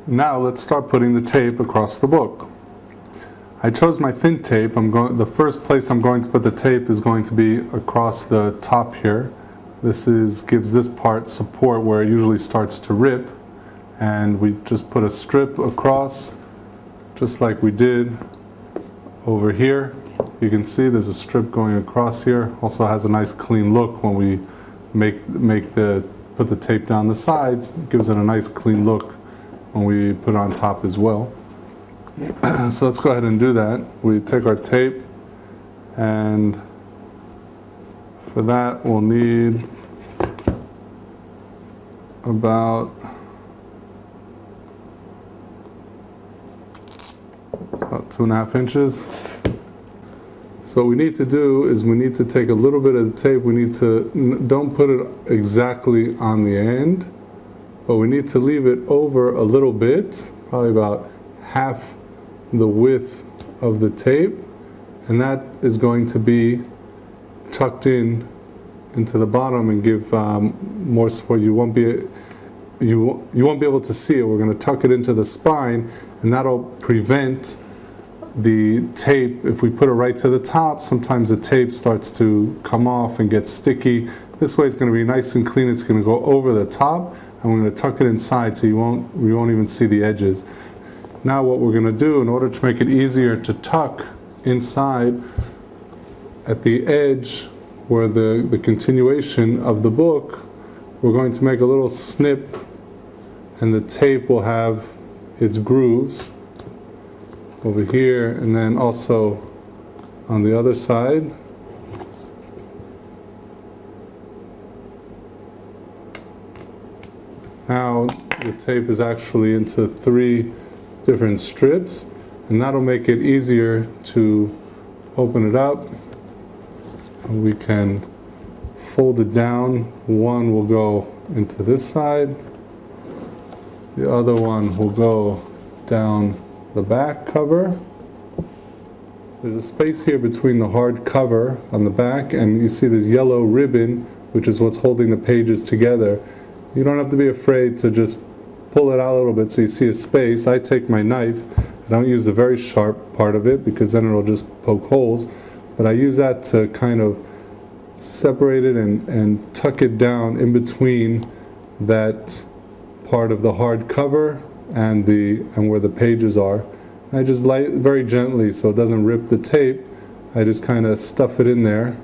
Now let's start putting the tape across the book. I chose my thin tape. The first place I'm going to put the tape is going to be across the top here. This gives this part support where it usually starts to rip, and we just put a strip across just like we did over here. You can see there's a strip going across here. Also has a nice clean look when we put the tape down the sides. It gives it a nice clean look when we put it on top as well. So let's go ahead and do that. We take our tape, and for that we'll need about 2.5 inches. So what we need to do is we need to take a little bit of the tape. We need to, don't put it exactly on the end, but we need to leave it over a little bit, probably about half the width of the tape, and that is going to be tucked into the bottom and give more support. You won't be able to see it. We're going to tuck it into the spine, and that'll prevent the tape. If we put it right to the top, sometimes the tape starts to come off and get sticky. This way it's going to be nice and clean. It's going to go over the top, and we're going to tuck it inside so we won't even see the edges. Now what we're going to do, in order to make it easier to tuck inside at the edge where the continuation of the book, we're going to make a little snip, and the tape will have its grooves over here, and then also on the other side. Now the tape is actually into 3 different strips, and that'll make it easier to open it up. We can fold it down. One will go into this side, the other one will go down the back cover. There's a space here between the hard cover on the back, and you see this yellow ribbon, which is what's holding the pages together. You don't have to be afraid to just pull it out a little bit so you see a space. I take my knife. I don't use the very sharp part of it because then it'll just poke holes, but I use that to kind of separate it and tuck it down in between that part of the hard cover and where the pages are. I just very gently, so it doesn't rip the tape, I just kind of stuff it in there.